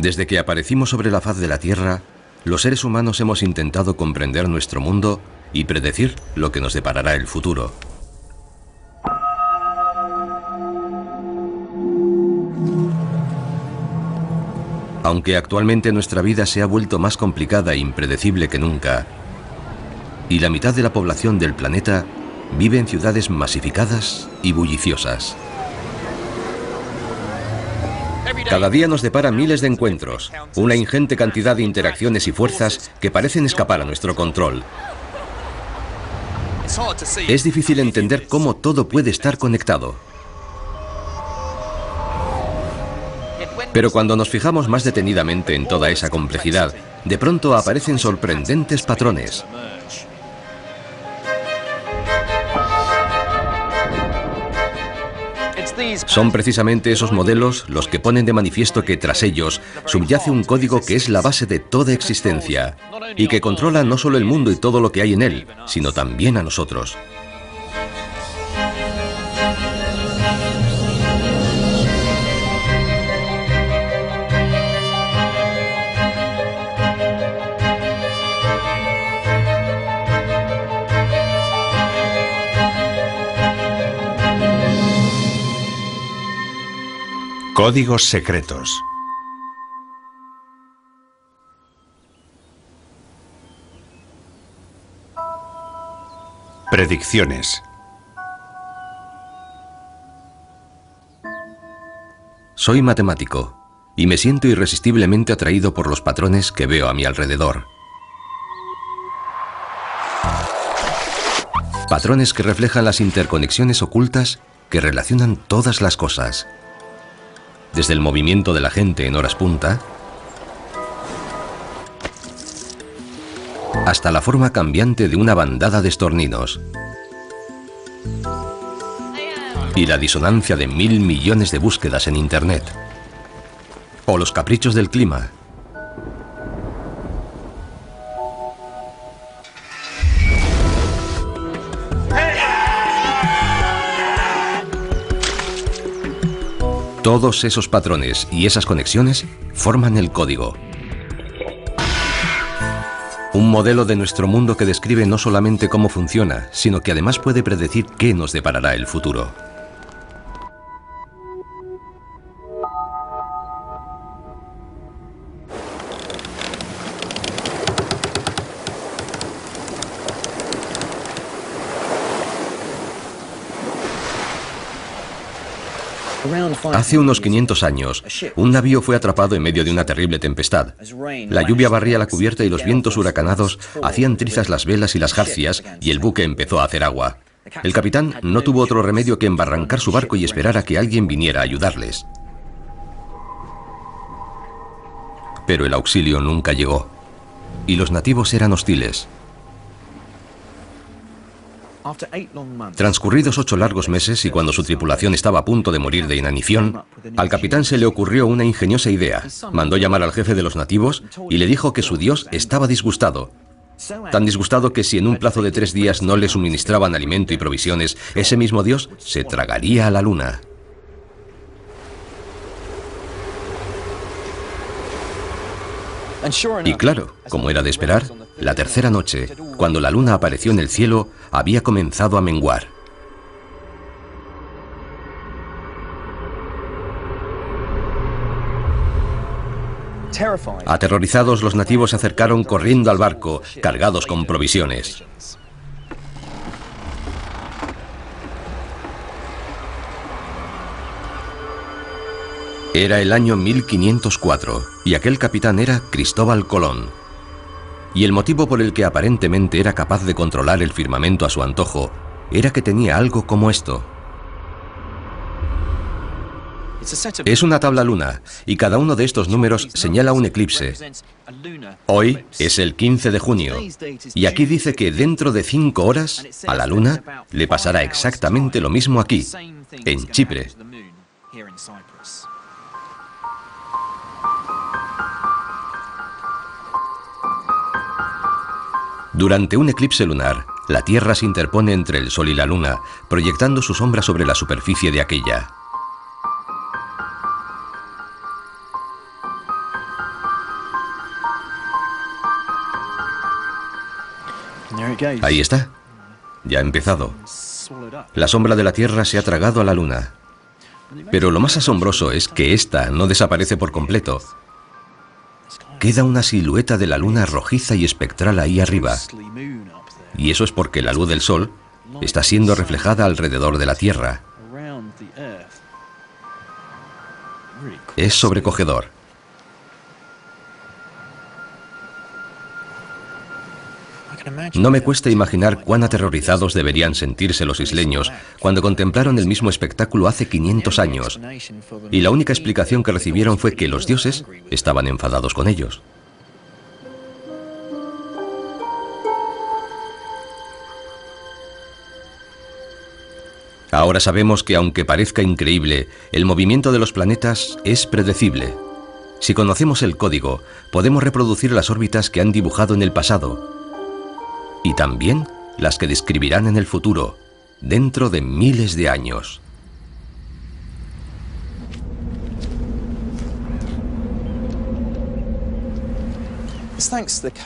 Desde que aparecimos sobre la faz de la Tierra, los seres humanos hemos intentado comprender nuestro mundo y predecir lo que nos deparará el futuro. Aunque actualmente nuestra vida se ha vuelto más complicada e impredecible que nunca, y la mitad de la población del planeta vive en ciudades masificadas y bulliciosas. Cada día nos depara miles de encuentros, una ingente cantidad de interacciones y fuerzas que parecen escapar a nuestro control. Es difícil entender cómo todo puede estar conectado. Pero cuando nos fijamos más detenidamente en toda esa complejidad, de pronto aparecen sorprendentes patrones. Son precisamente esos modelos los que ponen de manifiesto que tras ellos subyace un código que es la base de toda existencia y que controla no solo el mundo y todo lo que hay en él, sino también a nosotros. Códigos secretos. Predicciones. Soy matemático y me siento irresistiblemente atraído por los patrones que veo a mi alrededor. Patrones que reflejan las interconexiones ocultas que relacionan todas las cosas. Desde el movimiento de la gente en horas punta hasta la forma cambiante de una bandada de estorninos y la disonancia de 1000 millones de búsquedas en Internet o los caprichos del clima. Todos esos patrones y esas conexiones forman el código. Un modelo de nuestro mundo que describe no solamente cómo funciona, sino que además puede predecir qué nos deparará el futuro. Hace unos 500 años, un navío fue atrapado en medio de una terrible tempestad. La lluvia barría la cubierta y los vientos huracanados hacían trizas las velas y las jarcias, y el buque empezó a hacer agua. El capitán no tuvo otro remedio que embarrancar su barco y esperar a que alguien viniera a ayudarles. Pero el auxilio nunca llegó, y los nativos eran hostiles. Transcurridos 8 largos meses y cuando su tripulación estaba a punto de morir de inanición, al capitán se le ocurrió una ingeniosa idea. Mandó llamar al jefe de los nativos y le dijo que su dios estaba disgustado. Tan disgustado que si en un plazo de 3 días no le suministraban alimento y provisiones, ese mismo dios se tragaría a la luna. Y claro, como era de esperar, la tercera noche, cuando la luna apareció en el cielo, había comenzado a menguar. Aterrorizados, los nativos se acercaron corriendo al barco, cargados con provisiones. Era el año 1504 y aquel capitán era Cristóbal Colón. Y el motivo por el que aparentemente era capaz de controlar el firmamento a su antojo era que tenía algo como esto. Es una tabla luna y cada uno de estos números señala un eclipse. Hoy es el 15 de junio y aquí dice que dentro de 5 horas a la luna le pasará exactamente lo mismo aquí, en Chipre. Durante un eclipse lunar, la Tierra se interpone entre el Sol y la Luna, proyectando su sombra sobre la superficie de aquella. Ahí está. Ya ha empezado. La sombra de la Tierra se ha tragado a la Luna. Pero lo más asombroso es que esta no desaparece por completo. Queda una silueta de la Luna rojiza y espectral ahí arriba. Y eso es porque la luz del Sol está siendo reflejada alrededor de la Tierra. Es sobrecogedor. No me cuesta imaginar cuán aterrorizados deberían sentirse los isleños cuando contemplaron el mismo espectáculo hace 500 años, y la única explicación que recibieron fue que los dioses estaban enfadados con ellos. Ahora sabemos que, aunque parezca increíble, el movimiento de los planetas es predecible. Si conocemos el código, podemos reproducir las órbitas que han dibujado en el pasado, y también las que describirán en el futuro, dentro de miles de años.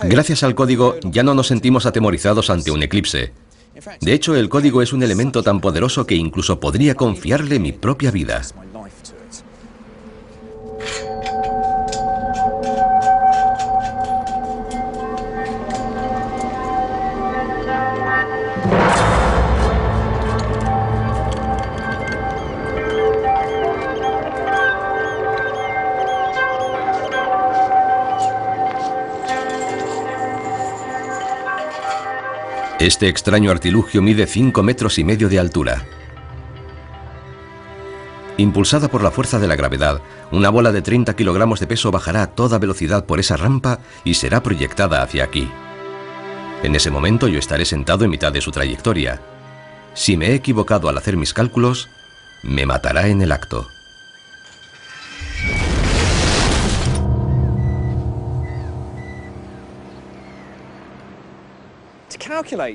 Gracias al código ya no nos sentimos atemorizados ante un eclipse. De hecho, el código es un elemento tan poderoso que incluso podría confiarle mi propia vida. Este extraño artilugio mide 5,5 metros de altura. Impulsada por la fuerza de la gravedad, una bola de 30 kilogramos de peso bajará a toda velocidad por esa rampa y será proyectada hacia aquí. En ese momento yo estaré sentado en mitad de su trayectoria. Si me he equivocado al hacer mis cálculos, me matará en el acto.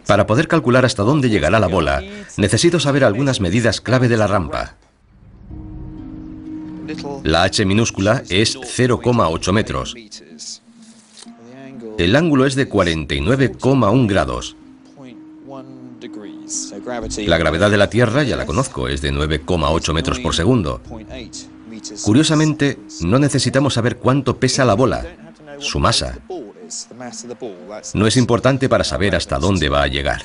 Para poder calcular hasta dónde llegará la bola, necesito saber algunas medidas clave de la rampa. La h minúscula es 0,8 metros. El ángulo es de 49,1 grados. La gravedad de la Tierra ya la conozco, es de 9,8 metros por segundo. Curiosamente, no necesitamos saber cuánto pesa la bola, su masa. No es importante para saber hasta dónde va a llegar.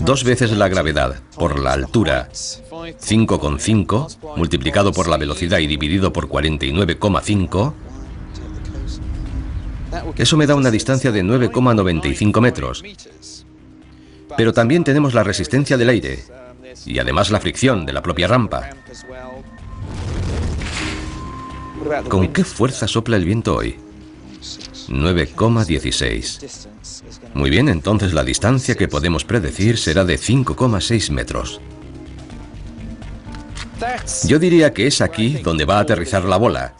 2 veces la gravedad por la altura, 5,5, multiplicado por la velocidad y dividido por 49,5, eso me da una distancia de 9,95 metros. Pero también tenemos la resistencia del aire y además la fricción de la propia rampa. ¿Con qué fuerza sopla el viento hoy? 9,16. Muy bien, entonces la distancia que podemos predecir será de 5,6 metros. Yo diría que es aquí donde va a aterrizar la bola.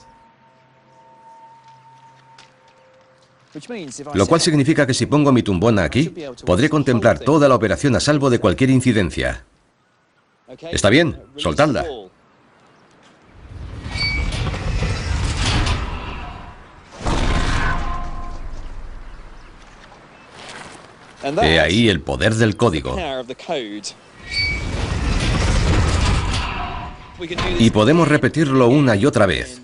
Lo cual significa que si pongo mi tumbona aquí, podré contemplar toda la operación a salvo de cualquier incidencia. ¿Está bien? Soltadla. He ahí el poder del código. Y podemos repetirlo una y otra vez.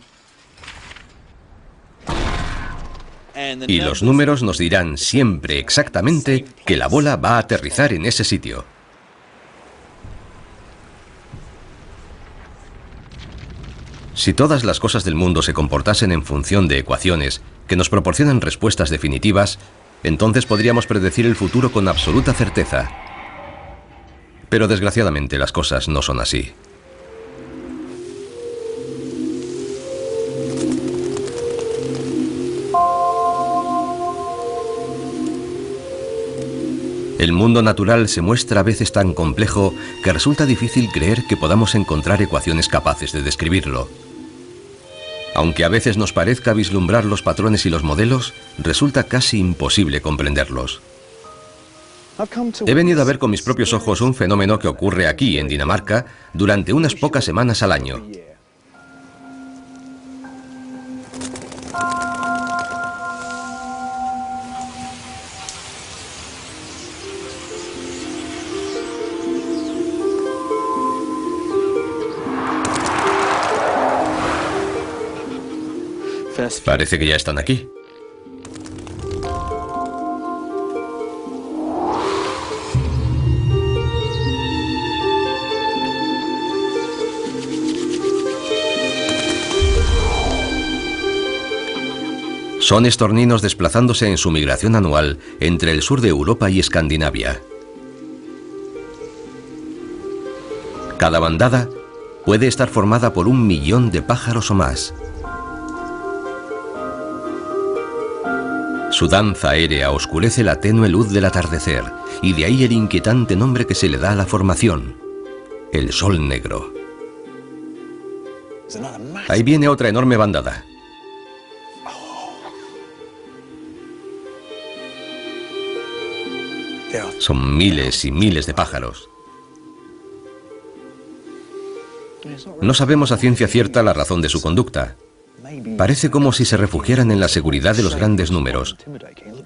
Y los números nos dirán siempre exactamente que la bola va a aterrizar en ese sitio. Si todas las cosas del mundo se comportasen en función de ecuaciones que nos proporcionan respuestas definitivas, entonces podríamos predecir el futuro con absoluta certeza. Pero desgraciadamente las cosas no son así. El mundo natural se muestra a veces tan complejo que resulta difícil creer que podamos encontrar ecuaciones capaces de describirlo. Aunque a veces nos parezca vislumbrar los patrones y los modelos, resulta casi imposible comprenderlos. He venido a ver con mis propios ojos un fenómeno que ocurre aquí, en Dinamarca, durante unas pocas semanas al año. Parece que ya están aquí. Son estorninos desplazándose en su migración anual entre el sur de Europa y Escandinavia. Cada bandada puede estar formada por 1 millón de pájaros o más. Su danza aérea oscurece la tenue luz del atardecer, y de ahí el inquietante nombre que se le da a la formación, el Sol Negro. Ahí viene otra enorme bandada. Son miles y miles de pájaros. No sabemos a ciencia cierta la razón de su conducta. Parece como si se refugiaran en la seguridad de los grandes números.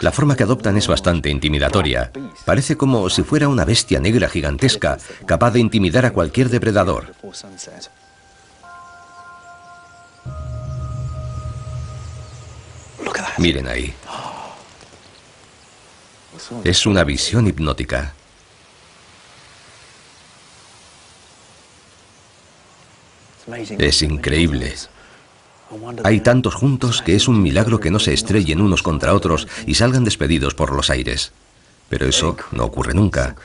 La forma que adoptan es bastante intimidatoria. Parece como si fuera una bestia negra gigantesca, capaz de intimidar a cualquier depredador. Miren ahí. Es una visión hipnótica. Es increíble. Hay tantos juntos que es un milagro que no se estrellen unos contra otros y salgan despedidos por los aires. Pero eso no ocurre nunca.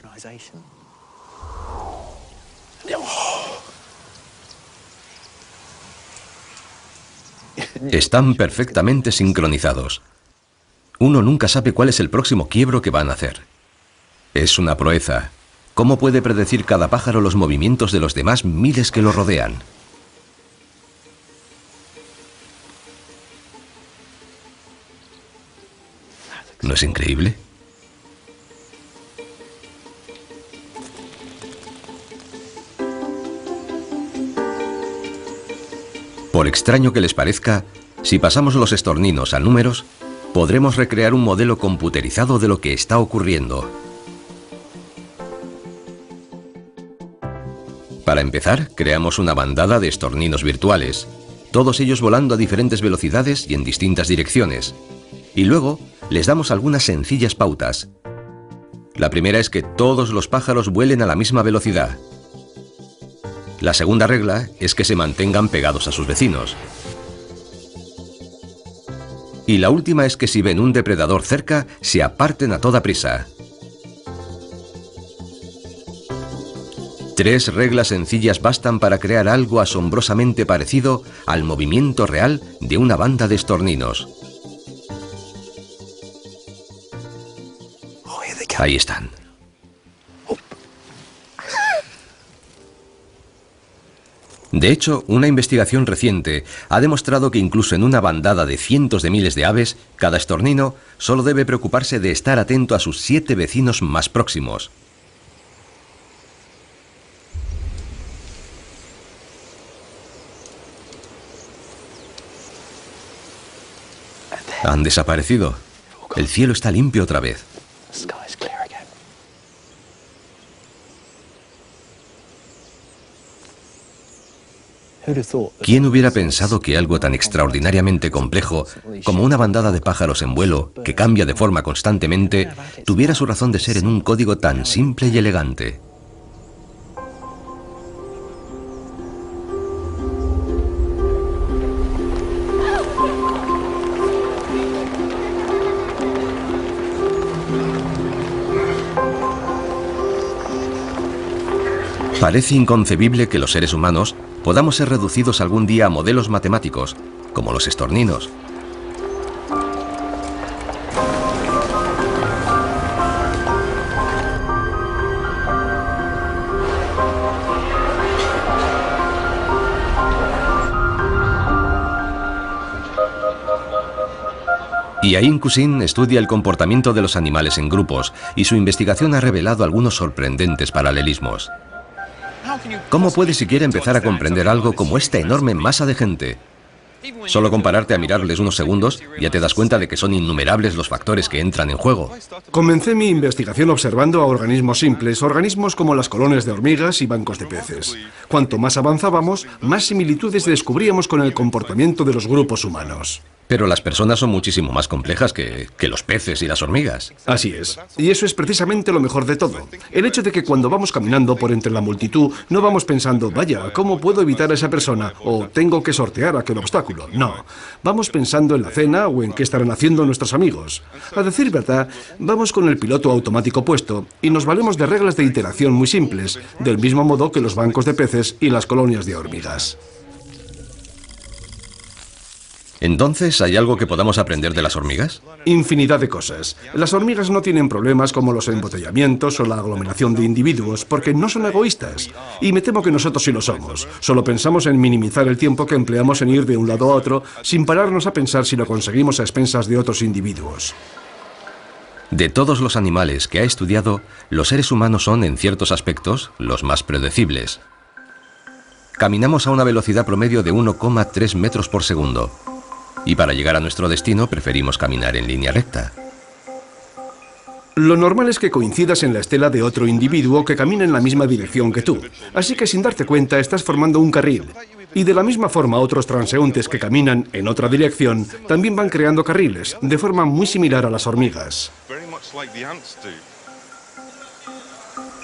Están perfectamente sincronizados. Uno nunca sabe cuál es el próximo quiebro que van a hacer. Es una proeza. ¿Cómo puede predecir cada pájaro los movimientos de los demás miles que lo rodean? ¿No es increíble? Por extraño que les parezca, si pasamos los estorninos a números, podremos recrear un modelo computerizado de lo que está ocurriendo. Para empezar, creamos una bandada de estorninos virtuales, todos ellos volando a diferentes velocidades y en distintas direcciones. Y luego les damos algunas sencillas pautas. La primera es que todos los pájaros vuelen a la misma velocidad. La segunda regla es que se mantengan pegados a sus vecinos. Y la última es que si ven un depredador cerca, se aparten a toda prisa. 3 reglas sencillas bastan para crear algo asombrosamente parecido al movimiento real de una banda de estorninos. Ahí están. De hecho, una investigación reciente ha demostrado que incluso en una bandada de cientos de miles de aves, cada estornino solo debe preocuparse de estar atento a sus 7 vecinos más próximos. Han desaparecido. El cielo está limpio otra vez. ¿Quién hubiera pensado que algo tan extraordinariamente complejo como una bandada de pájaros en vuelo, que cambia de forma constantemente, tuviera su razón de ser en un código tan simple y elegante? Parece inconcebible que los seres humanos podamos ser reducidos algún día a modelos matemáticos, como los estorninos. Y Ain Kusin estudia el comportamiento de los animales en grupos, y su investigación ha revelado algunos sorprendentes paralelismos. ¿Cómo puedes siquiera empezar a comprender algo como esta enorme masa de gente? Solo con pararte a mirarles unos segundos, ya te das cuenta de que son innumerables los factores que entran en juego. Comencé mi investigación observando a organismos simples, organismos como las colonias de hormigas y bancos de peces. Cuanto más avanzábamos, más similitudes descubríamos con el comportamiento de los grupos humanos. Pero las personas son muchísimo más complejas que los peces y las hormigas. Así es. Y eso es precisamente lo mejor de todo. El hecho de que cuando vamos caminando por entre la multitud, no vamos pensando, vaya, ¿cómo puedo evitar a esa persona? O tengo que sortear aquel obstáculo. No. Vamos pensando en la cena o en qué estarán haciendo nuestros amigos. A decir verdad, vamos con el piloto automático puesto y nos valemos de reglas de interacción muy simples, del mismo modo que los bancos de peces y las colonias de hormigas. Entonces, ¿hay algo que podamos aprender de las hormigas? Infinidad de cosas. Las hormigas no tienen problemas como los embotellamientos o la aglomeración de individuos porque no son egoístas. Y me temo que nosotros sí lo somos. Solo pensamos en minimizar el tiempo que empleamos en ir de un lado a otro sin pararnos a pensar si lo conseguimos a expensas de otros individuos. De todos los animales que ha estudiado, los seres humanos son, en ciertos aspectos, los más predecibles. Caminamos a una velocidad promedio de 1,3 metros por segundo. Y para llegar a nuestro destino preferimos caminar en línea recta. Lo normal es que coincidas en la estela de otro individuo que camina en la misma dirección que tú. Así que sin darte cuenta estás formando un carril. Y de la misma forma otros transeúntes que caminan en otra dirección también van creando carriles, de forma muy similar a las hormigas.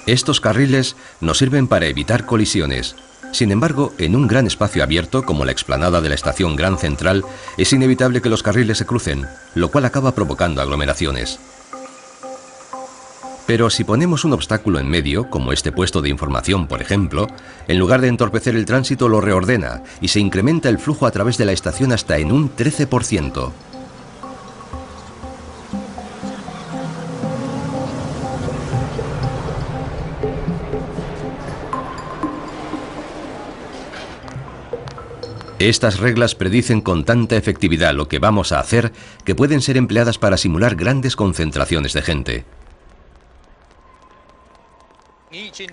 Estos carriles nos sirven para evitar colisiones. Sin embargo, en un gran espacio abierto, como la explanada de la estación Gran Central, es inevitable que los carriles se crucen, lo cual acaba provocando aglomeraciones. Pero si ponemos un obstáculo en medio, como este puesto de información, por ejemplo, en lugar de entorpecer el tránsito lo reordena y se incrementa el flujo a través de la estación hasta en un 13%. Estas reglas predicen con tanta efectividad lo que vamos a hacer que pueden ser empleadas para simular grandes concentraciones de gente.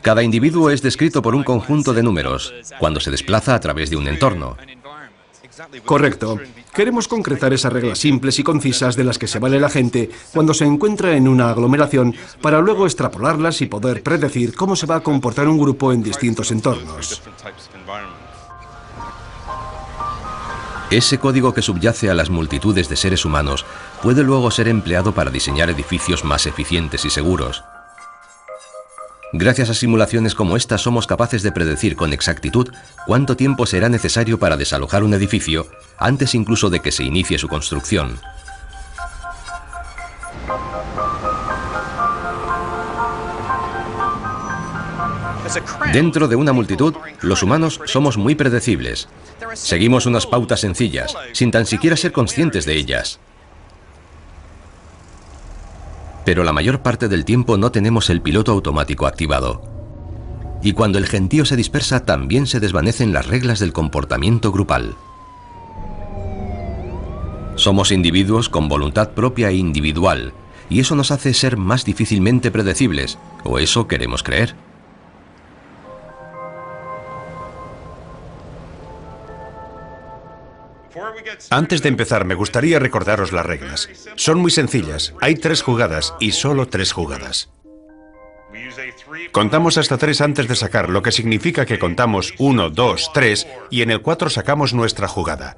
Cada individuo es descrito por un conjunto de números, cuando se desplaza a través de un entorno. Correcto. Queremos concretar esas reglas simples y concisas de las que se vale la gente cuando se encuentra en una aglomeración para luego extrapolarlas y poder predecir cómo se va a comportar un grupo en distintos entornos. Ese código que subyace a las multitudes de seres humanos puede luego ser empleado para diseñar edificios más eficientes y seguros. Gracias a simulaciones como esta somos capaces de predecir con exactitud cuánto tiempo será necesario para desalojar un edificio antes incluso de que se inicie su construcción. Dentro de una multitud, los humanos somos muy predecibles. Seguimos unas pautas sencillas, sin tan siquiera ser conscientes de ellas. Pero la mayor parte del tiempo no tenemos el piloto automático activado. Y cuando el gentío se dispersa, también se desvanecen las reglas del comportamiento grupal. Somos individuos con voluntad propia e individual, y eso nos hace ser más difícilmente predecibles, o eso queremos creer. Antes de empezar, me gustaría recordaros las reglas. Son muy sencillas. Hay 3 jugadas y solo 3 jugadas. Contamos hasta 3 antes de sacar, lo que significa que contamos 1, 2, 3 y en el 4 sacamos nuestra jugada.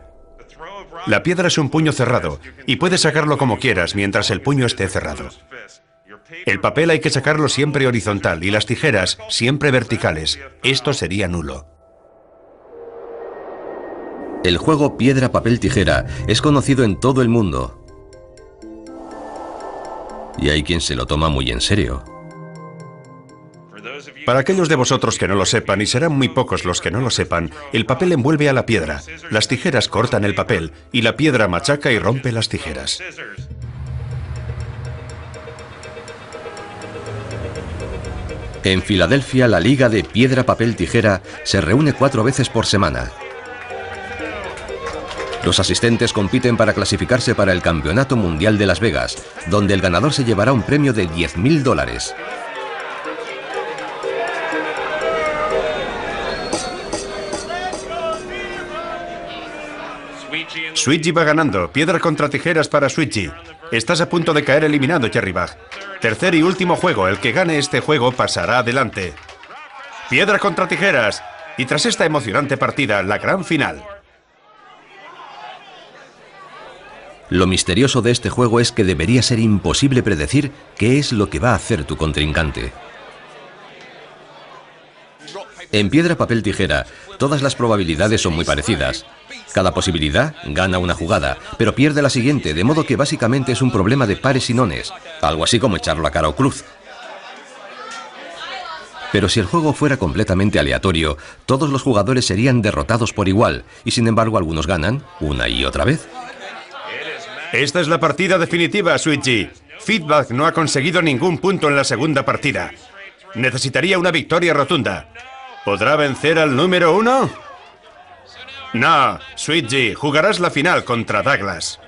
La piedra es un puño cerrado y puedes sacarlo como quieras mientras el puño esté cerrado. El papel hay que sacarlo siempre horizontal y las tijeras siempre verticales. Esto sería nulo. El juego piedra, papel, tijera es conocido en todo el mundo. Y hay quien se lo toma muy en serio. Para aquellos de vosotros que no lo sepan, y serán muy pocos los que no lo sepan, el papel envuelve a la piedra, las tijeras cortan el papel y la piedra machaca y rompe las tijeras. En Filadelfia, la Liga de Piedra, Papel, Tijera se reúne 4 veces por semana. Los asistentes compiten para clasificarse para el Campeonato Mundial de Las Vegas, donde el ganador se llevará un premio de $10.000. Sweetgy va ganando. Piedra contra tijeras para Sweetgy. Estás a punto de caer eliminado, Cherrybag. Tercer y último juego. El que gane este juego pasará adelante. Piedra contra tijeras. Y tras esta emocionante partida, la gran final. Lo misterioso de este juego es que debería ser imposible predecir qué es lo que va a hacer tu contrincante. En piedra, papel, tijera, todas las probabilidades son muy parecidas. Cada posibilidad gana una jugada, pero pierde la siguiente, de modo que básicamente es un problema de pares y nones, algo así como echarlo a cara o cruz. Pero si el juego fuera completamente aleatorio, todos los jugadores serían derrotados por igual, y sin embargo algunos ganan una y otra vez. Esta es la partida definitiva, Sweetgy. Feedback no ha conseguido ningún punto en la segunda partida. Necesitaría una victoria rotunda. ¿Podrá vencer al número 1? No, Sweetgy, jugarás la final contra Douglas.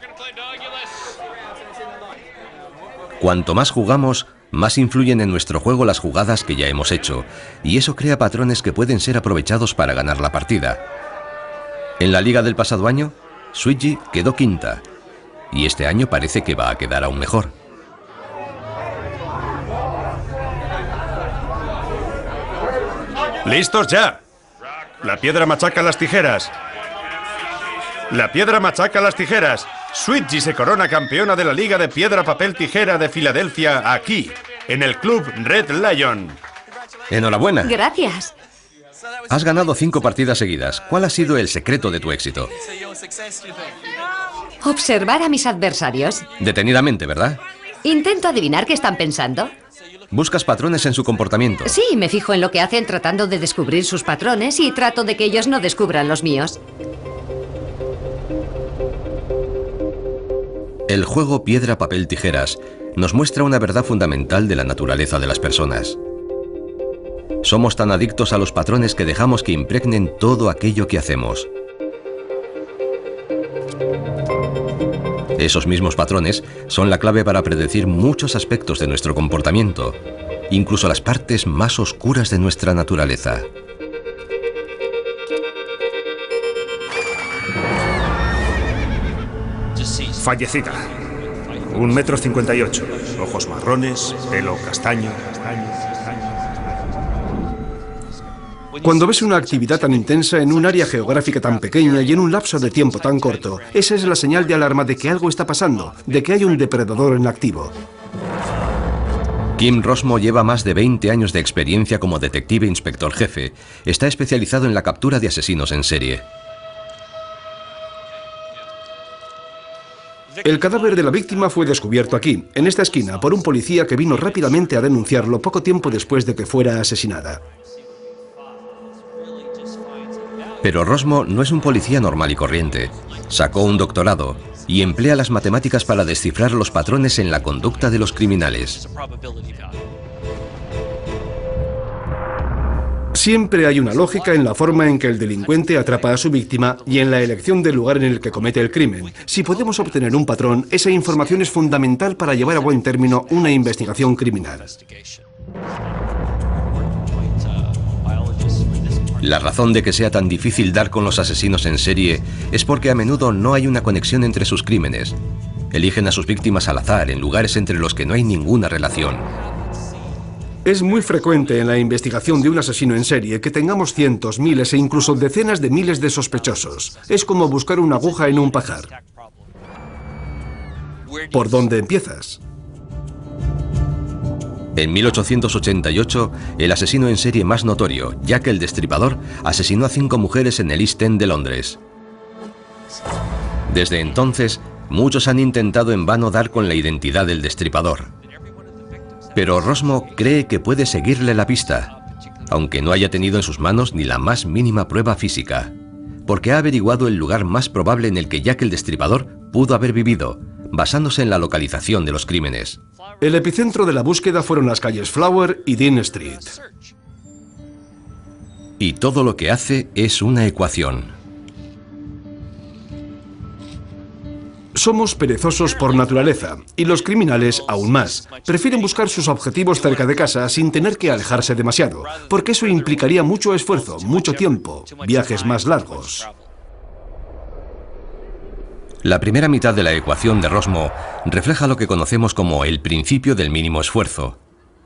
Cuanto más jugamos, más influyen en nuestro juego las jugadas que ya hemos hecho, y eso crea patrones que pueden ser aprovechados para ganar la partida. En la liga del pasado año, Sweetgy quedó quinta, y este año parece que va a quedar aún mejor. ¡Listos ya! La piedra machaca las tijeras. La piedra machaca las tijeras. Sweetgy se corona campeona de la Liga de Piedra, Papel, Tijera de Filadelfia aquí, en el Club Red Lion. ¡Enhorabuena! Gracias. Has ganado 5 partidas seguidas. ¿Cuál ha sido el secreto de tu éxito? Observar a mis adversarios. Detenidamente, ¿verdad? Intento adivinar qué están pensando. Buscas patrones en su comportamiento. Sí, me fijo en lo que hacen tratando de descubrir sus patrones y trato de que ellos no descubran los míos. El juego piedra, papel, tijeras nos muestra una verdad fundamental de la naturaleza de las personas. Somos tan adictos a los patrones que dejamos que impregnen todo aquello que hacemos. Esos mismos patrones son la clave para predecir muchos aspectos de nuestro comportamiento, incluso las partes más oscuras de nuestra naturaleza. Fallecida. 1,58 m. Ojos marrones, pelo castaño. Cuando ves una actividad tan intensa en un área geográfica tan pequeña y en un lapso de tiempo tan corto, esa es la señal de alarma de que algo está pasando, de que hay un depredador en activo. Kim Rosmo lleva más de 20 años de experiencia como detective inspector jefe. Está especializado en la captura de asesinos en serie. El cadáver de la víctima fue descubierto aquí, en esta esquina, por un policía que vino rápidamente a denunciarlo poco tiempo después de que fuera asesinada. Pero Rosmo no es un policía normal y corriente. Sacó un doctorado y emplea las matemáticas para descifrar los patrones en la conducta de los criminales. Siempre hay una lógica en la forma en que el delincuente atrapa a su víctima y en la elección del lugar en el que comete el crimen. Si podemos obtener un patrón, esa información es fundamental para llevar a buen término una investigación criminal. La razón de que sea tan difícil dar con los asesinos en serie es porque a menudo no hay una conexión entre sus crímenes. Eligen a sus víctimas al azar en lugares entre los que no hay ninguna relación. Es muy frecuente en la investigación de un asesino en serie que tengamos cientos, miles e incluso decenas de miles de sospechosos. Es como buscar una aguja en un pajar. ¿Por dónde empiezas? En 1888, el asesino en serie más notorio, Jack el Destripador, asesinó a 5 mujeres en el East End de Londres. Desde entonces, muchos han intentado en vano dar con la identidad del destripador. Pero Rosmo cree que puede seguirle la pista, aunque no haya tenido en sus manos ni la más mínima prueba física, porque ha averiguado el lugar más probable en el que Jack el Destripador pudo haber vivido, basándose en la localización de los crímenes. El epicentro de la búsqueda fueron las calles Flower y Dean Street. Y todo lo que hace es una ecuación. Somos perezosos por naturaleza, y los criminales aún más. Prefieren buscar sus objetivos cerca de casa sin tener que alejarse demasiado, porque eso implicaría mucho esfuerzo, mucho tiempo, viajes más largos. La primera mitad de la ecuación de Rosmo refleja lo que conocemos como el principio del mínimo esfuerzo.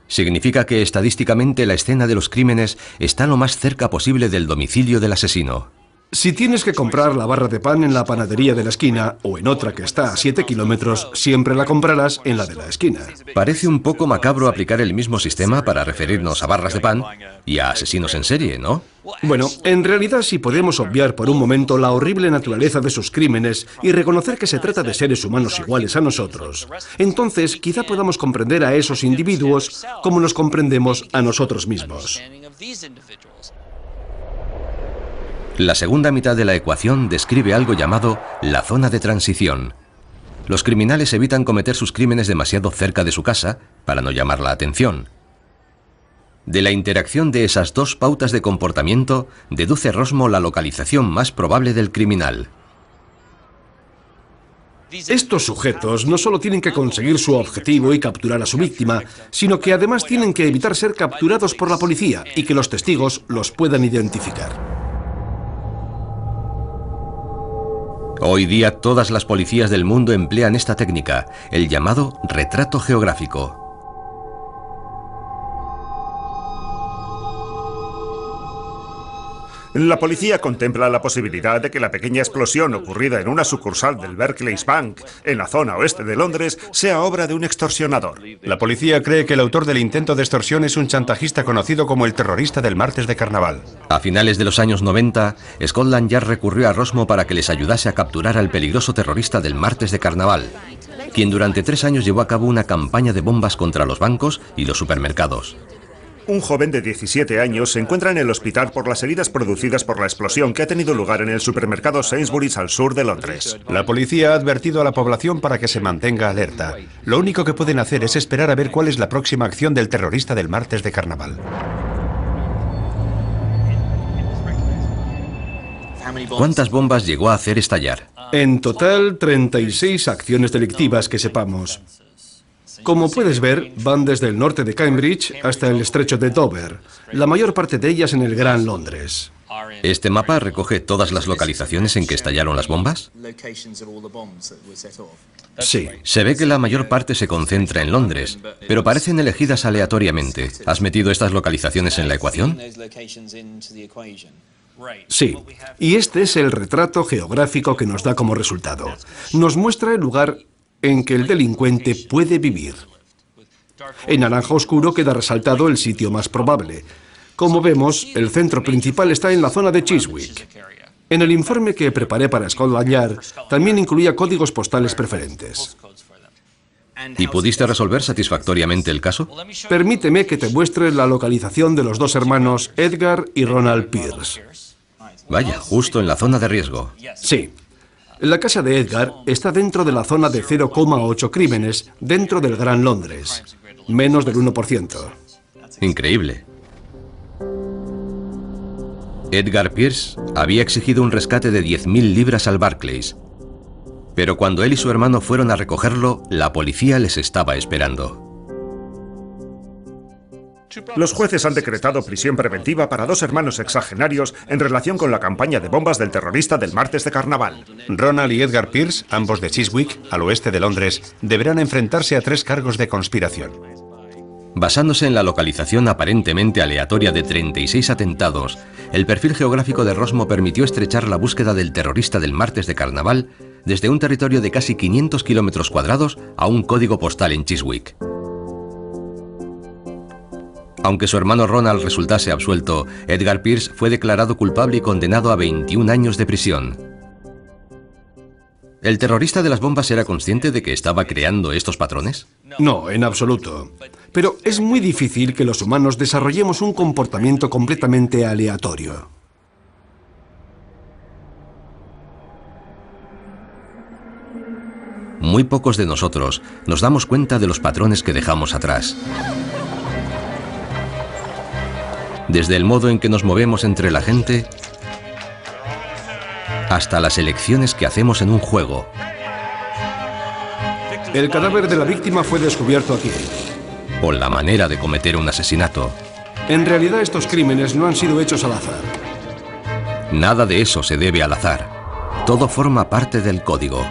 Significa que estadísticamente la escena de los crímenes está lo más cerca posible del domicilio del asesino. Si tienes que comprar la barra de pan en la panadería de la esquina o en otra que está a 7 kilómetros, siempre la comprarás en la de la esquina. Parece un poco macabro aplicar el mismo sistema para referirnos a barras de pan y a asesinos en serie, ¿no? Bueno, en realidad si podemos obviar por un momento la horrible naturaleza de sus crímenes y reconocer que se trata de seres humanos iguales a nosotros, entonces quizá podamos comprender a esos individuos como nos comprendemos a nosotros mismos. La segunda mitad de la ecuación describe algo llamado la zona de transición. Los criminales evitan cometer sus crímenes demasiado cerca de su casa para no llamar la atención. De la interacción de esas dos pautas de comportamiento, deduce Rosmo la localización más probable del criminal. Estos sujetos no solo tienen que conseguir su objetivo y capturar a su víctima, sino que además tienen que evitar ser capturados por la policía y que los testigos los puedan identificar. Hoy día todas las policías del mundo emplean esta técnica, el llamado retrato geográfico. La policía contempla la posibilidad de que la pequeña explosión ocurrida en una sucursal del Barclays Bank, en la zona oeste de Londres, sea obra de un extorsionador. La policía cree que el autor del intento de extorsión es un chantajista conocido como el terrorista del martes de carnaval. A finales de los años 90, Scotland Yard recurrió a Rosmo para que les ayudase a capturar al peligroso terrorista del martes de carnaval, quien durante 3 años llevó a cabo una campaña de bombas contra los bancos y los supermercados. Un joven de 17 años se encuentra en el hospital por las heridas producidas por la explosión que ha tenido lugar en el supermercado Sainsbury's al sur de Londres. La policía ha advertido a la población para que se mantenga alerta. Lo único que pueden hacer es esperar a ver cuál es la próxima acción del terrorista del martes de carnaval. ¿Cuántas bombas llegó a hacer estallar? En total, 36 acciones delictivas que sepamos. Como puedes ver, van desde el norte de Cambridge hasta el estrecho de Dover, la mayor parte de ellas en el Gran Londres. ¿Este mapa recoge todas las localizaciones en que estallaron las bombas? Sí. Se ve que la mayor parte se concentra en Londres, pero parecen elegidas aleatoriamente. ¿Has metido estas localizaciones en la ecuación? Sí, y este es el retrato geográfico que nos da como resultado. Nos muestra el lugar en que el delincuente puede vivir. En naranja oscuro queda resaltado el sitio más probable. Como vemos, el centro principal está en la zona de Chiswick. En el informe que preparé para Scotland Yard, también incluía códigos postales preferentes. ¿Y pudiste resolver satisfactoriamente el caso? Permíteme que te muestre la localización de los dos hermanos Edgar y Ronald Pierce. Vaya, justo en la zona de riesgo. Sí. La casa de Edgar está dentro de la zona de 0,8 crímenes dentro del Gran Londres, menos del 1%. Increíble. Edgar Pierce había exigido un rescate de 10.000 libras al Barclays, pero cuando él y su hermano fueron a recogerlo, la policía les estaba esperando. Los jueces han decretado prisión preventiva para 2 hermanos exagenarios en relación con la campaña de bombas del terrorista del martes de carnaval. Ronald y Edgar Pierce, ambos de Chiswick, al oeste de Londres, deberán enfrentarse a 3 cargos de conspiración. Basándose en la localización aparentemente aleatoria de 36 atentados, el perfil geográfico de Rosmo permitió estrechar la búsqueda del terrorista del martes de carnaval desde un territorio de casi 500 kilómetros cuadrados a un código postal en Chiswick. Aunque su hermano Ronald resultase absuelto, Edgar Pierce fue declarado culpable y condenado a 21 años de prisión. ¿El terrorista de las bombas era consciente de que estaba creando estos patrones? No, en absoluto. Pero es muy difícil que los humanos desarrollemos un comportamiento completamente aleatorio. Muy pocos de nosotros nos damos cuenta de los patrones que dejamos atrás. Desde el modo en que nos movemos entre la gente hasta las elecciones que hacemos en un juego. El cadáver de la víctima fue descubierto aquí. O la manera de cometer un asesinato. En realidad estos crímenes no han sido hechos al azar. Nada de eso se debe al azar. Todo forma parte del código.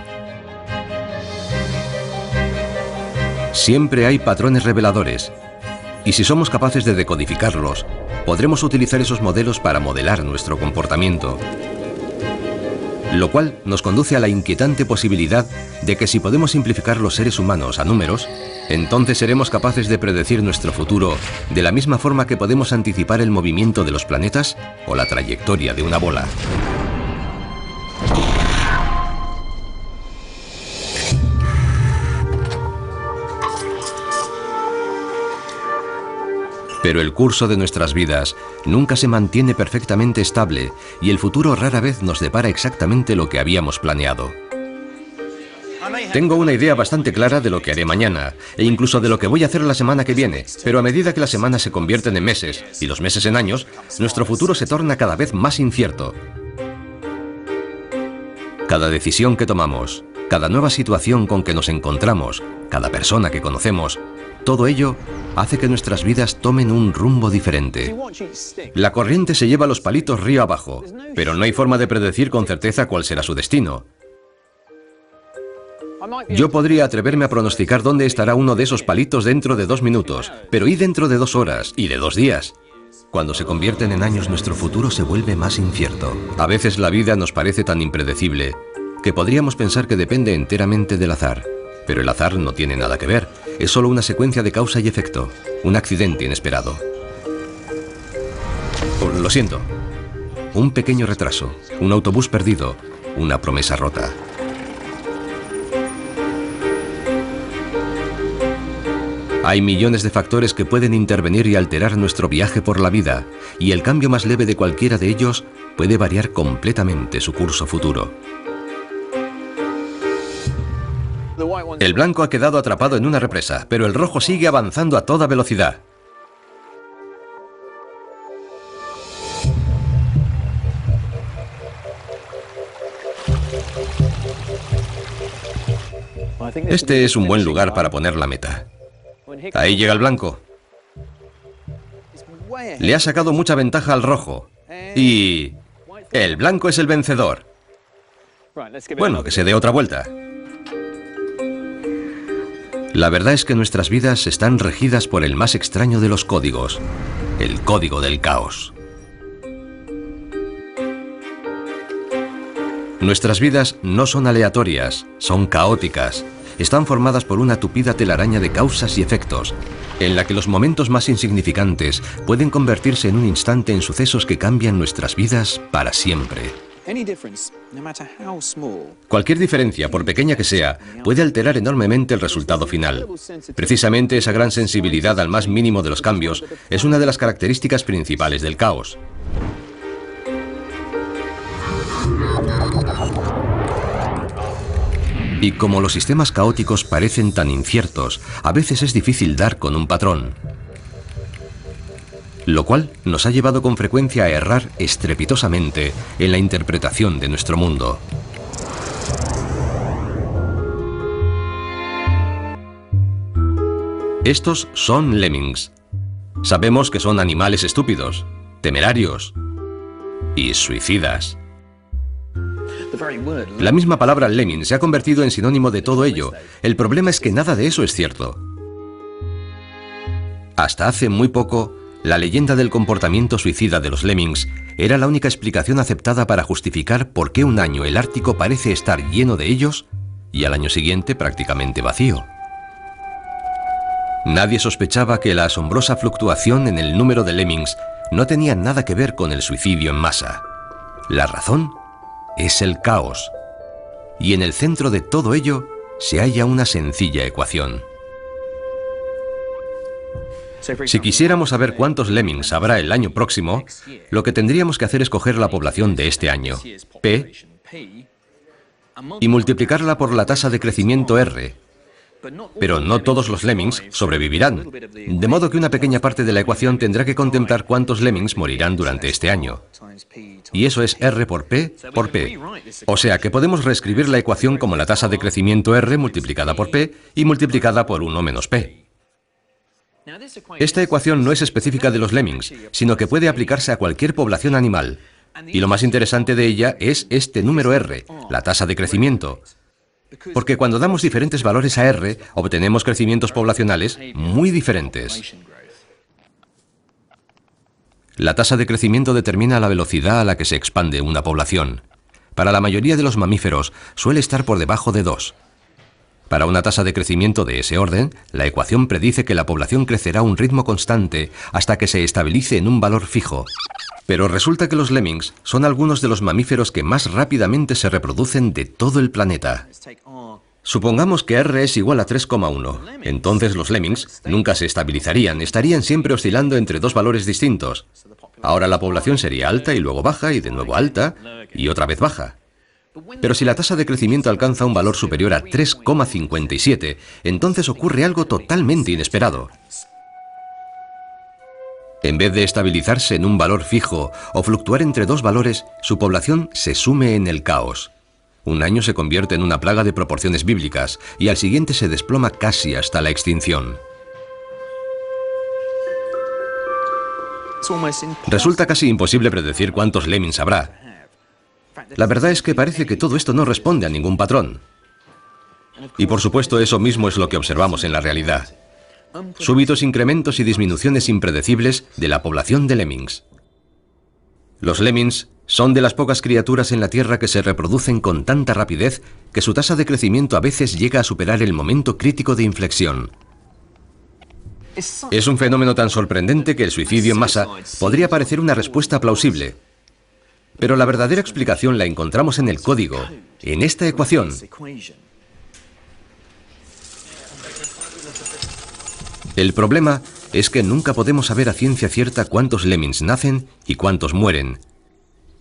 Siempre hay patrones reveladores. Y si somos capaces de decodificarlos, podremos utilizar esos modelos para modelar nuestro comportamiento. Lo cual nos conduce a la inquietante posibilidad de que si podemos simplificar los seres humanos a números, entonces seremos capaces de predecir nuestro futuro de la misma forma que podemos anticipar el movimiento de los planetas o la trayectoria de una bola. Pero el curso de nuestras vidas nunca se mantiene perfectamente estable y el futuro rara vez nos depara exactamente lo que habíamos planeado. Tengo una idea bastante clara de lo que haré mañana e incluso de lo que voy a hacer la semana que viene, pero a medida que las semanas se convierten en meses y los meses en años, nuestro futuro se torna cada vez más incierto. Cada decisión que tomamos, cada nueva situación con que nos encontramos, cada persona que conocemos, todo ello hace que nuestras vidas tomen un rumbo diferente. La corriente se lleva los palitos río abajo, pero no hay forma de predecir con certeza cuál será su destino. Yo podría atreverme a pronosticar dónde estará uno de esos palitos dentro de 2 minutos, pero ¿y dentro de 2 horas y de 2 días? Cuando se convierten en años, nuestro futuro se vuelve más incierto. A veces la vida nos parece tan impredecible que podríamos pensar que depende enteramente del azar. Pero el azar no tiene nada que ver. Es solo una secuencia de causa y efecto, un accidente inesperado. Oh, lo siento. Un pequeño retraso, un autobús perdido, una promesa rota. Hay millones de factores que pueden intervenir y alterar nuestro viaje por la vida, y el cambio más leve de cualquiera de ellos puede variar completamente su curso futuro. El blanco ha quedado atrapado en una represa, pero el rojo sigue avanzando a toda velocidad. Este es un buen lugar para poner la meta. Ahí llega el blanco. Le ha sacado mucha ventaja al rojo. Y el blanco es el vencedor. Bueno, que se dé otra vuelta. La verdad es que nuestras vidas están regidas por el más extraño de los códigos, el código del caos. Nuestras vidas no son aleatorias, son caóticas. Están formadas por una tupida telaraña de causas y efectos, en la que los momentos más insignificantes pueden convertirse en un instante en sucesos que cambian nuestras vidas para siempre. Cualquier diferencia, por pequeña que sea, puede alterar enormemente el resultado final. Precisamente esa gran sensibilidad al más mínimo de los cambios es una de las características principales del caos. Y como los sistemas caóticos parecen tan inciertos, a veces es difícil dar con un patrón. Lo cual nos ha llevado con frecuencia a errar estrepitosamente en la interpretación de nuestro mundo. Estos son lemmings. Sabemos que son animales estúpidos, temerarios y suicidas. La misma palabra lemming se ha convertido en sinónimo de todo ello. El problema es que nada de eso es cierto. Hasta hace muy poco, la leyenda del comportamiento suicida de los lemmings era la única explicación aceptada para justificar por qué un año el Ártico parece estar lleno de ellos y al año siguiente prácticamente vacío. Nadie sospechaba que la asombrosa fluctuación en el número de lemmings no tenía nada que ver con el suicidio en masa. La razón es el caos. Y en el centro de todo ello se halla una sencilla ecuación. Si quisiéramos saber cuántos lemmings habrá el año próximo, lo que tendríamos que hacer es coger la población de este año, P, y multiplicarla por la tasa de crecimiento R. Pero no todos los lemmings sobrevivirán, de modo que una pequeña parte de la ecuación tendrá que contemplar cuántos lemmings morirán durante este año. Y eso es R por P. O sea que podemos reescribir la ecuación como la tasa de crecimiento R multiplicada por P y multiplicada por 1 menos P. Esta ecuación no es específica de los lemmings, sino que puede aplicarse a cualquier población animal. Y lo más interesante de ella es este número R, la tasa de crecimiento. Porque cuando damos diferentes valores a R, obtenemos crecimientos poblacionales muy diferentes. La tasa de crecimiento determina la velocidad a la que se expande una población. Para la mayoría de los mamíferos suele estar por debajo de 2. Para una tasa de crecimiento de ese orden, la ecuación predice que la población crecerá a un ritmo constante hasta que se estabilice en un valor fijo. Pero resulta que los lemmings son algunos de los mamíferos que más rápidamente se reproducen de todo el planeta. Supongamos que R es igual a 3,1. Entonces los lemmings nunca se estabilizarían, estarían siempre oscilando entre dos valores distintos. Ahora la población sería alta y luego baja y de nuevo alta y otra vez baja. Pero si la tasa de crecimiento alcanza un valor superior a 3,57, entonces ocurre algo totalmente inesperado. En vez de estabilizarse en un valor fijo o fluctuar entre dos valores, su población se sume en el caos. Un año se convierte en una plaga de proporciones bíblicas y al siguiente se desploma casi hasta la extinción. Resulta casi imposible predecir cuántos lemmings habrá. La verdad es que parece que todo esto no responde a ningún patrón. Y por supuesto eso mismo es lo que observamos en la realidad. Súbitos incrementos y disminuciones impredecibles de la población de lemmings. Los lemmings son de las pocas criaturas en la Tierra que se reproducen con tanta rapidez que su tasa de crecimiento a veces llega a superar el momento crítico de inflexión. Es un fenómeno tan sorprendente que el suicidio en masa podría parecer una respuesta plausible. Pero la verdadera explicación la encontramos en el código, en esta ecuación. El problema es que nunca podemos saber a ciencia cierta cuántos lemmings nacen y cuántos mueren.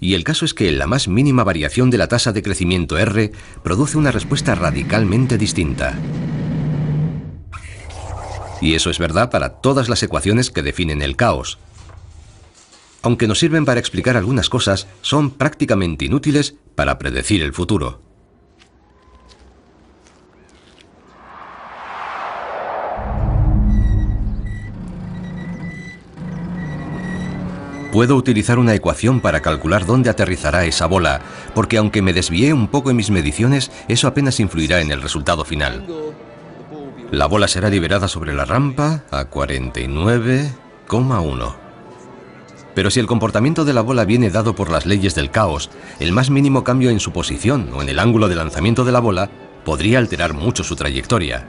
Y el caso es que la más mínima variación de la tasa de crecimiento R produce una respuesta radicalmente distinta. Y eso es verdad para todas las ecuaciones que definen el caos. Aunque nos sirven para explicar algunas cosas, son prácticamente inútiles para predecir el futuro. Puedo utilizar una ecuación para calcular dónde aterrizará esa bola, porque aunque me desvié un poco en mis mediciones, eso apenas influirá en el resultado final. La bola será liberada sobre la rampa a 49,1. Pero si el comportamiento de la bola viene dado por las leyes del caos, el más mínimo cambio en su posición o en el ángulo de lanzamiento de la bola podría alterar mucho su trayectoria.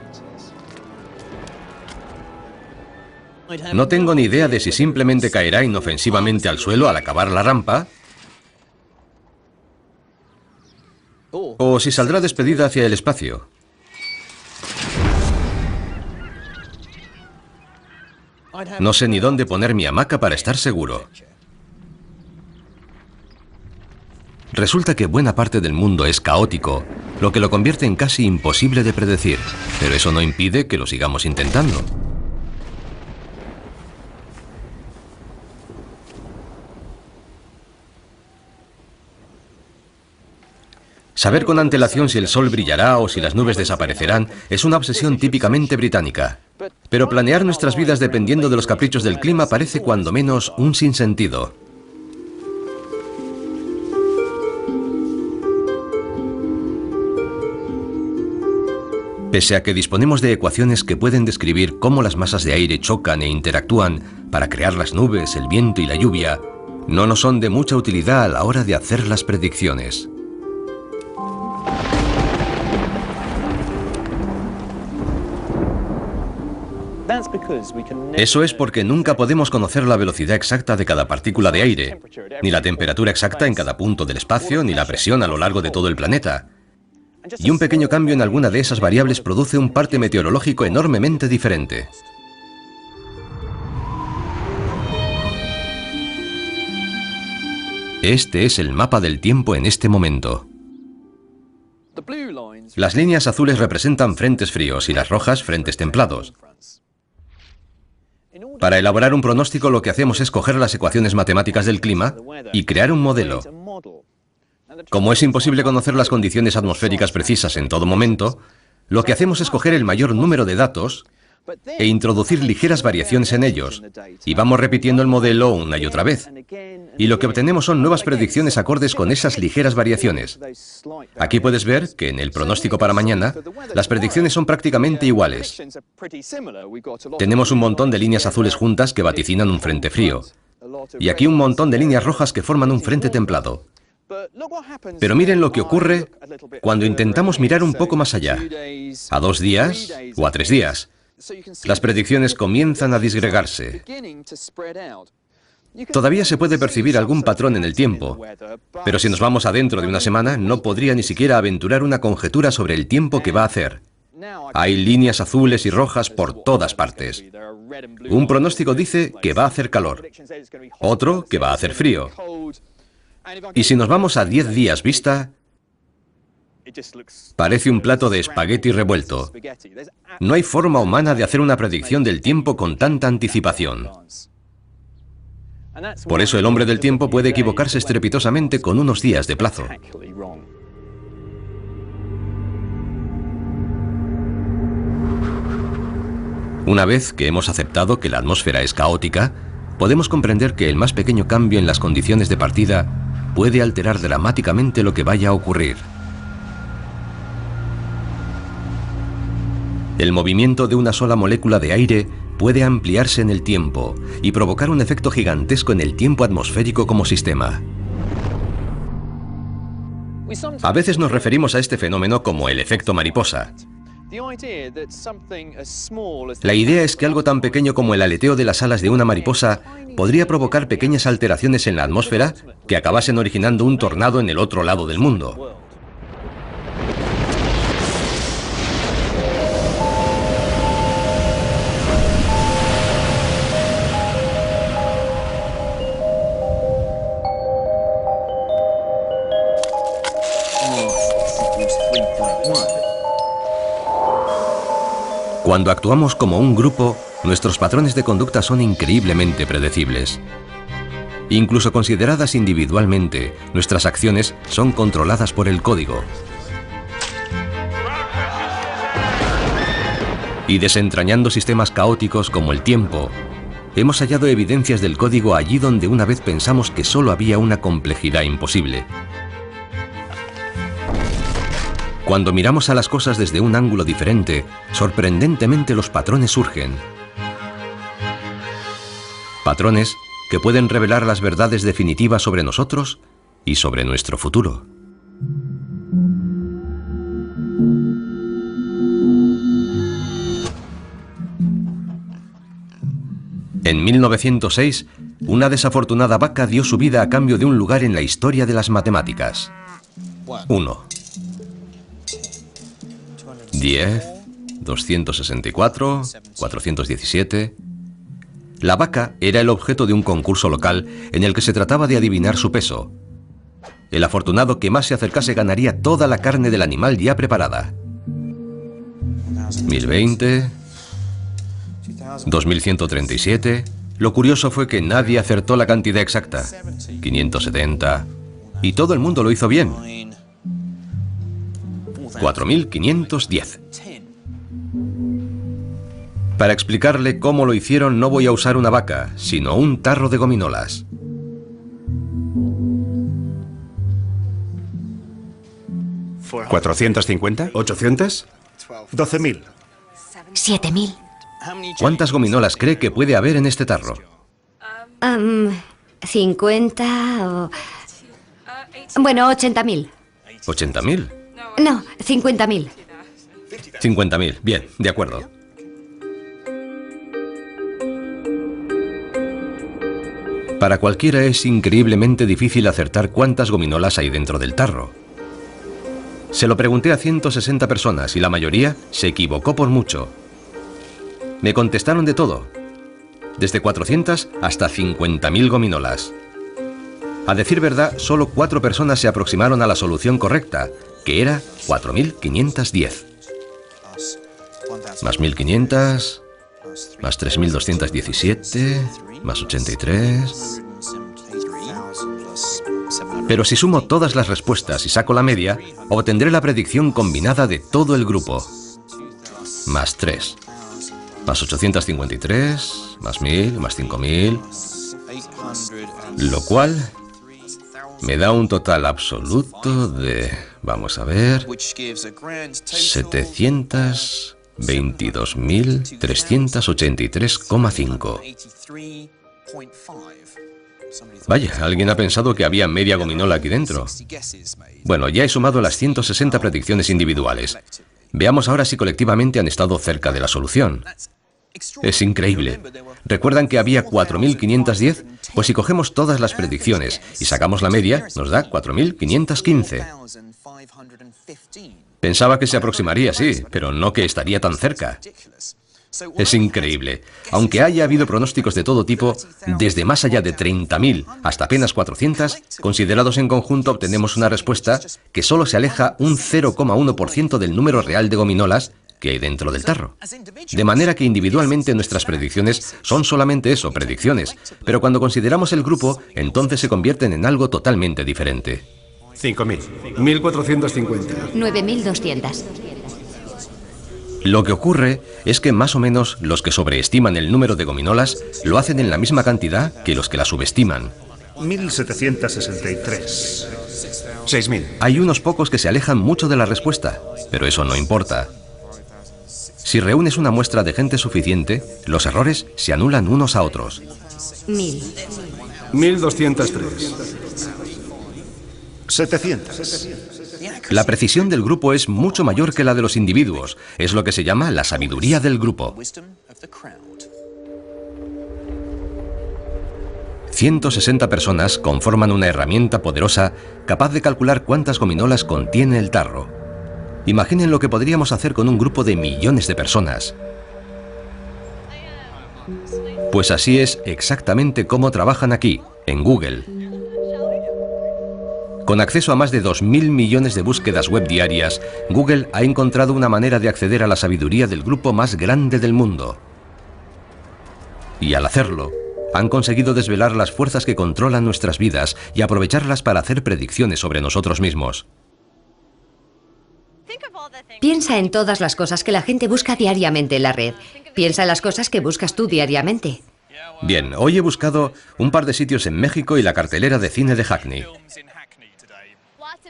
No tengo ni idea de si simplemente caerá inofensivamente al suelo al acabar la rampa o si saldrá despedida hacia el espacio. No sé ni dónde poner mi hamaca para estar seguro. Resulta que buena parte del mundo es caótico, lo que lo convierte en casi imposible de predecir, pero eso no impide que lo sigamos intentando. Saber con antelación si el sol brillará o si las nubes desaparecerán es una obsesión típicamente británica. Pero planear nuestras vidas dependiendo de los caprichos del clima parece cuando menos un sinsentido. Pese a que disponemos de ecuaciones que pueden describir cómo las masas de aire chocan e interactúan para crear las nubes, el viento y la lluvia, no nos son de mucha utilidad a la hora de hacer las predicciones. Eso es porque nunca podemos conocer la velocidad exacta de cada partícula de aire, ni la temperatura exacta en cada punto del espacio, ni la presión a lo largo de todo el planeta. Y un pequeño cambio en alguna de esas variables produce un parte meteorológico enormemente diferente. Este es el mapa del tiempo en este momento. Las líneas azules representan frentes fríos y las rojas frentes templados. Para elaborar un pronóstico lo que hacemos es coger las ecuaciones matemáticas del clima y crear un modelo. Como es imposible conocer las condiciones atmosféricas precisas en todo momento, lo que hacemos es coger el mayor número de datos e introducir ligeras variaciones en ellos, y vamos repitiendo el modelo una y otra vez. Y lo que obtenemos son nuevas predicciones acordes con esas ligeras variaciones. Aquí puedes ver que en el pronóstico para mañana, las predicciones son prácticamente iguales. Tenemos un montón de líneas azules juntas que vaticinan un frente frío, y aquí un montón de líneas rojas que forman un frente templado. Pero miren lo que ocurre cuando intentamos mirar un poco más allá, a 2 días o a 3 días. Las predicciones comienzan a disgregarse. Todavía se puede percibir algún patrón en el tiempo, pero si nos vamos a dentro de una semana, no podría ni siquiera aventurar una conjetura sobre el tiempo que va a hacer. Hay líneas azules y rojas por todas partes. Un pronóstico dice que va a hacer calor, otro que va a hacer frío. Y si nos vamos a 10 días vista, parece un plato de espagueti revuelto. No hay forma humana de hacer una predicción del tiempo con tanta anticipación. Por eso el hombre del tiempo puede equivocarse estrepitosamente con unos días de plazo. Una vez que hemos aceptado que la atmósfera es caótica, podemos comprender que el más pequeño cambio en las condiciones de partida puede alterar dramáticamente lo que vaya a ocurrir. El movimiento de una sola molécula de aire puede ampliarse en el tiempo y provocar un efecto gigantesco en el tiempo atmosférico como sistema. A veces nos referimos a este fenómeno como el efecto mariposa. La idea es que algo tan pequeño como el aleteo de las alas de una mariposa podría provocar pequeñas alteraciones en la atmósfera que acabasen originando un tornado en el otro lado del mundo. Cuando actuamos como un grupo, nuestros patrones de conducta son increíblemente predecibles. Incluso consideradas individualmente, nuestras acciones son controladas por el código. Y desentrañando sistemas caóticos como el tiempo, hemos hallado evidencias del código allí donde una vez pensamos que solo había una complejidad imposible. Cuando miramos a las cosas desde un ángulo diferente, sorprendentemente los patrones surgen. Patrones que pueden revelar las verdades definitivas sobre nosotros y sobre nuestro futuro. En 1906, una desafortunada vaca dio su vida a cambio de un lugar en la historia de las matemáticas. 1. 10, 264, 417... La vaca era el objeto de un concurso local en el que se trataba de adivinar su peso. El afortunado que más se acercase ganaría toda la carne del animal ya preparada. 1020, 2137... Lo curioso fue que nadie acertó la cantidad exacta. 570... Y todo el mundo lo hizo bien. 4510. Para explicarle cómo lo hicieron no voy a usar una vaca, sino un tarro de gominolas. ¿450? ¿800? 12.000. 7.000. ¿Cuántas gominolas cree que puede haber en este tarro? 50 o... Bueno, 80.000. ¿80.000? No, 50.000. 50.000, bien, de acuerdo. Para cualquiera es increíblemente difícil acertar cuántas gominolas hay dentro del tarro. Se lo pregunté a 160 personas y la mayoría se equivocó por mucho. Me contestaron de todo, desde 400 hasta 50.000 gominolas. A decir verdad, solo 4 personas se aproximaron a la solución correcta, que era 4.510. Más 1.500, más 3.217, más 83... Pero si sumo todas las respuestas y saco la media, obtendré la predicción combinada de todo el grupo. Más 3, más 853, más 1.000, más 5.000... Lo cual me da un total absoluto de... Vamos a ver... 722.383,5. Vaya, alguien ha pensado que había media gominola aquí dentro. Bueno, ya he sumado las 160 predicciones individuales. Veamos ahora si colectivamente han estado cerca de la solución. Es increíble. ¿Recuerdan que había 4.510? Pues si cogemos todas las predicciones y sacamos la media, nos da 4.515. Pensaba que se aproximaría, sí, pero no que estaría tan cerca. Es increíble. Aunque haya habido pronósticos de todo tipo, desde más allá de 30.000 hasta apenas 400, considerados en conjunto obtenemos una respuesta que solo se aleja un 0,1% del número real de gominolas que hay dentro del tarro. De manera que individualmente nuestras predicciones son solamente eso, predicciones, pero cuando consideramos el grupo, entonces se convierten en algo totalmente diferente. 5.000. 1.450. 9.200. Lo que ocurre es que más o menos los que sobreestiman el número de gominolas lo hacen en la misma cantidad que los que la subestiman. 1.763. 6.000. Hay unos pocos que se alejan mucho de la respuesta, pero eso no importa. Si reúnes una muestra de gente suficiente, los errores se anulan unos a otros. 1.000. 1.203. 700. La precisión del grupo es mucho mayor que la de los individuos. Es lo que se llama la sabiduría del grupo. 160 personas conforman una herramienta poderosa capaz de calcular cuántas gominolas contiene el tarro. Imaginen lo que podríamos hacer con un grupo de millones de personas. Pues así es exactamente cómo trabajan aquí, en Google. Con acceso a más de 2.000 millones de búsquedas web diarias, Google ha encontrado una manera de acceder a la sabiduría del grupo más grande del mundo. Y al hacerlo, han conseguido desvelar las fuerzas que controlan nuestras vidas y aprovecharlas para hacer predicciones sobre nosotros mismos. Piensa en todas las cosas que la gente busca diariamente en la red. Piensa en las cosas que buscas tú diariamente. Bien, hoy he buscado un par de sitios en México y la cartelera de cine de Hackney.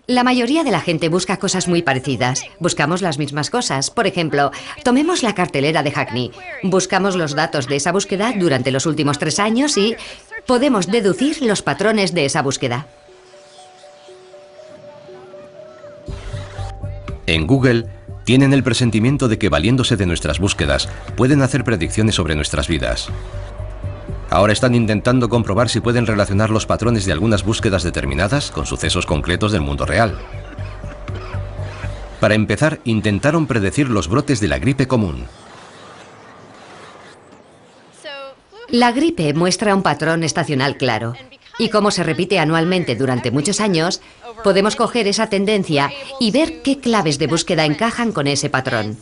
La mayoría de la gente busca cosas muy parecidas. Buscamos las mismas cosas. Por ejemplo, tomemos la cartelera de Hackney. Buscamos los datos de esa búsqueda durante los últimos 3 años y podemos deducir los patrones de esa búsqueda. En Google, tienen el presentimiento de que valiéndose de nuestras búsquedas, pueden hacer predicciones sobre nuestras vidas. Ahora están intentando comprobar si pueden relacionar los patrones de algunas búsquedas determinadas con sucesos concretos del mundo real. Para empezar, intentaron predecir los brotes de la gripe común. La gripe muestra un patrón estacional claro. Y como se repite anualmente durante muchos años, podemos coger esa tendencia y ver qué claves de búsqueda encajan con ese patrón.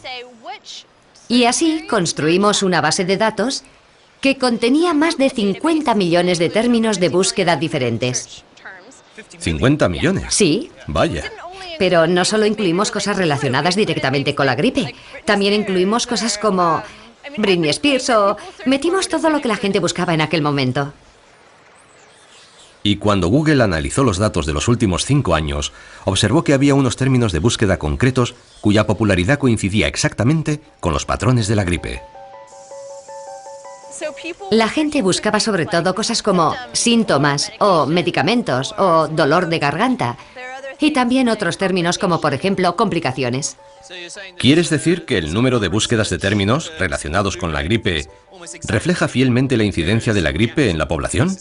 Y así construimos una base de datos que contenía más de 50 millones de términos de búsqueda diferentes. ¿50 millones? Sí, Vaya. pero no solo incluimos cosas relacionadas directamente con la gripe, también incluimos cosas como Britney Spears o metimos todo lo que la gente buscaba en aquel momento. Y cuando Google analizó los datos de los últimos 5 años, observó que había unos términos de búsqueda concretos cuya popularidad coincidía exactamente con los patrones de la gripe. La gente buscaba sobre todo cosas como síntomas o medicamentos o dolor de garganta y también otros términos como por ejemplo complicaciones. ¿Quieres decir que el número de búsquedas de términos relacionados con la gripe refleja fielmente la incidencia de la gripe en la población?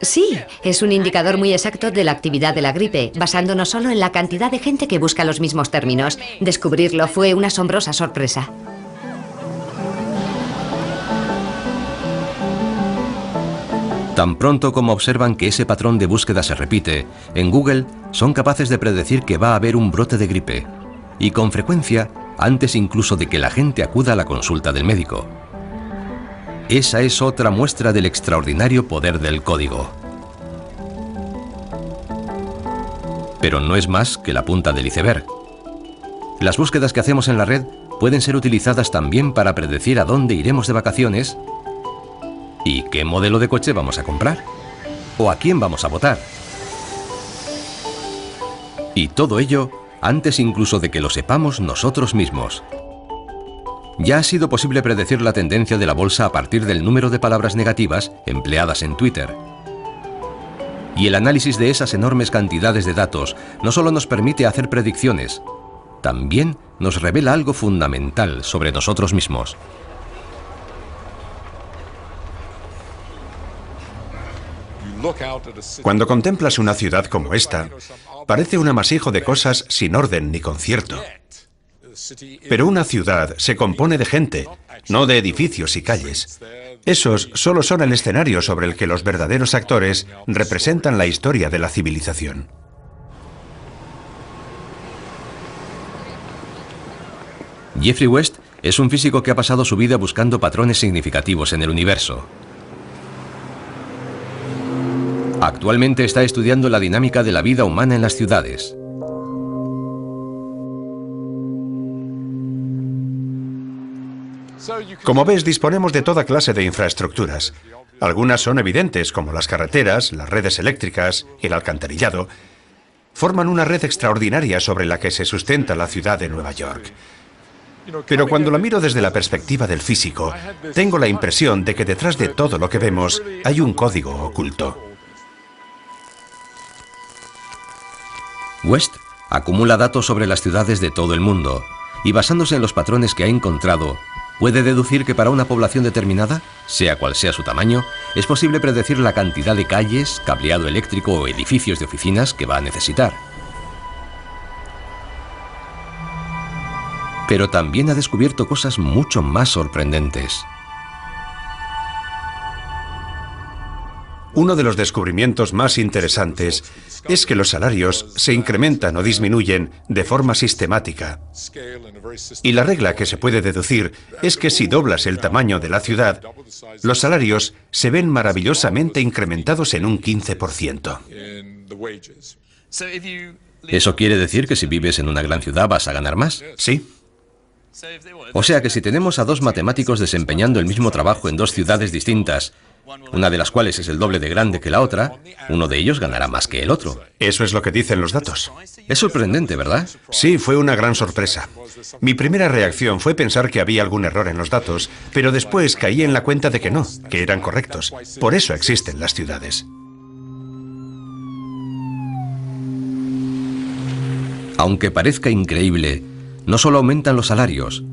Sí, es un indicador muy exacto de la actividad de la gripe, basándonos solo en la cantidad de gente que busca los mismos términos. Descubrirlo fue una asombrosa sorpresa. Tan pronto como observan que ese patrón de búsqueda se repite, en Google son capaces de predecir que va a haber un brote de gripe, y con frecuencia antes incluso de que la gente acuda a la consulta del médico. Esa es otra muestra del extraordinario poder del código. Pero no es más que la punta del iceberg. Las búsquedas que hacemos en la red pueden ser utilizadas también para predecir a dónde iremos de vacaciones y qué modelo de coche vamos a comprar o a quién vamos a votar. Y todo ello antes incluso de que lo sepamos nosotros mismos. Ya ha sido posible predecir la tendencia de la bolsa a partir del número de palabras negativas empleadas en Twitter. Y el análisis de esas enormes cantidades de datos no solo nos permite hacer predicciones, también nos revela algo fundamental sobre nosotros mismos. Cuando contemplas una ciudad como esta, parece un amasijo de cosas sin orden ni concierto. Pero una ciudad se compone de gente, no de edificios y calles. Esos solo son el escenario sobre el que los verdaderos actores representan la historia de la civilización. Jeffrey West es un físico que ha pasado su vida buscando patrones significativos en el universo. Actualmente está estudiando la dinámica de la vida humana en las ciudades. Como ves, disponemos de toda clase de infraestructuras. Algunas son evidentes, como las carreteras, las redes eléctricas y el alcantarillado. Forman una red extraordinaria sobre la que se sustenta la ciudad de Nueva York. Pero cuando la miro desde la perspectiva del físico, tengo la impresión de que detrás de todo lo que vemos hay un código oculto. West acumula datos sobre las ciudades de todo el mundo y basándose en los patrones que ha encontrado, puede deducir que para una población determinada, sea cual sea su tamaño, es posible predecir la cantidad de calles, cableado eléctrico o edificios de oficinas que va a necesitar. Pero también ha descubierto cosas mucho más sorprendentes. Uno de los descubrimientos más interesantes es que los salarios se incrementan o disminuyen de forma sistemática. Y la regla que se puede deducir es que si doblas el tamaño de la ciudad, los salarios se ven maravillosamente incrementados en un 15%. ¿Eso quiere decir que si vives en una gran ciudad vas a ganar más? Sí. O sea que si tenemos a dos matemáticos desempeñando el mismo trabajo en dos ciudades distintas, una de las cuales es el doble de grande que la otra, uno de ellos ganará más que el otro. Eso es lo que dicen los datos. Es sorprendente, ¿verdad? Sí, fue una gran sorpresa. Mi primera reacción fue pensar que había algún error en los datos, pero después caí en la cuenta de que no, que eran correctos. Por eso existen las ciudades. Aunque parezca increíble, no solo aumentan los salarios.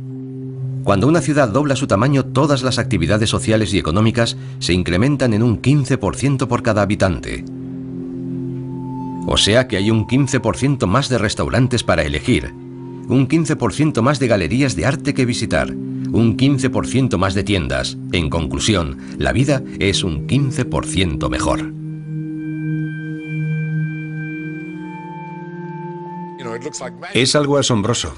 Cuando una ciudad dobla su tamaño, todas las actividades sociales y económicas se incrementan en un 15% por cada habitante. O sea que hay un 15% más de restaurantes para elegir, un 15% más de galerías de arte que visitar, un 15% más de tiendas. En conclusión, la vida es un 15% mejor. Es algo asombroso.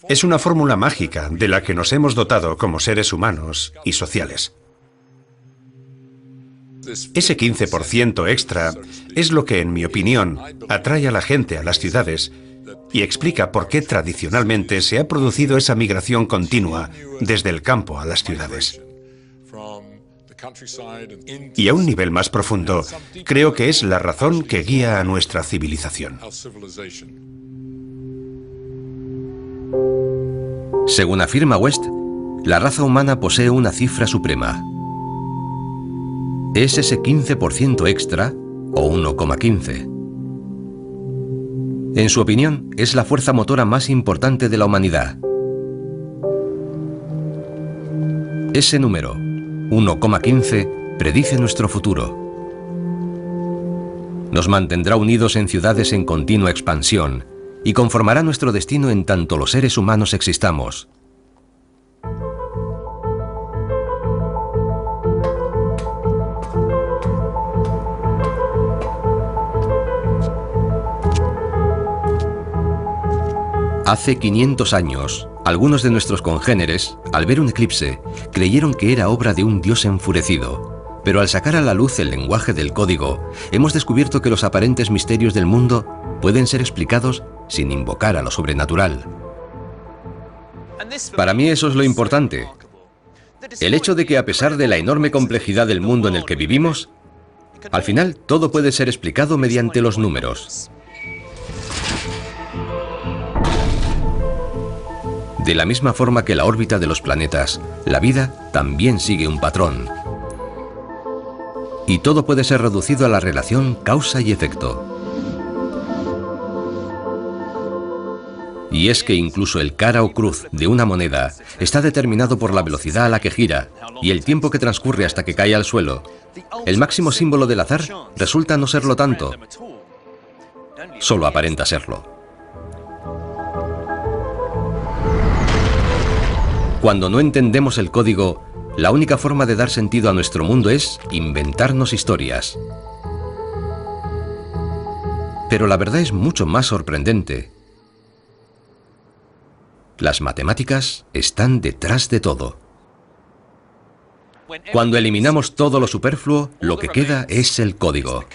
Es una fórmula mágica de la que nos hemos dotado como seres humanos y sociales. Ese 15% extra es lo que, en mi opinión, atrae a la gente a las ciudades y explica por qué tradicionalmente se ha producido esa migración continua desde el campo a las ciudades. Y a un nivel más profundo, creo que es la razón que guía a nuestra civilización. Según afirma West, la raza humana posee una cifra suprema. Es ese 15% extra, o 1,15. En su opinión, es la fuerza motora más importante de la humanidad. Ese número, 1,15, predice nuestro futuro. Nos mantendrá unidos en ciudades en continua expansión y conformará nuestro destino en tanto los seres humanos existamos. Hace 500 años, algunos de nuestros congéneres, al ver un eclipse, creyeron que era obra de un dios enfurecido. Pero al sacar a la luz el lenguaje del código, hemos descubierto que los aparentes misterios del mundo pueden ser explicados sin invocar a lo sobrenatural. Para mí eso es lo importante. El hecho de que a pesar de la enorme complejidad del mundo en el que vivimos, al final todo puede ser explicado mediante los números. De la misma forma que la órbita de los planetas, la vida también sigue un patrón. Y todo puede ser reducido a la relación causa y efecto. Y es que incluso el cara o cruz de una moneda está determinado por la velocidad a la que gira y el tiempo que transcurre hasta que cae al suelo. El máximo símbolo del azar resulta no serlo tanto. Solo aparenta serlo. Cuando no entendemos el código, la única forma de dar sentido a nuestro mundo es inventarnos historias. Pero la verdad es mucho más sorprendente. Las matemáticas están detrás de todo. Cuando eliminamos todo lo superfluo, lo que queda es el código.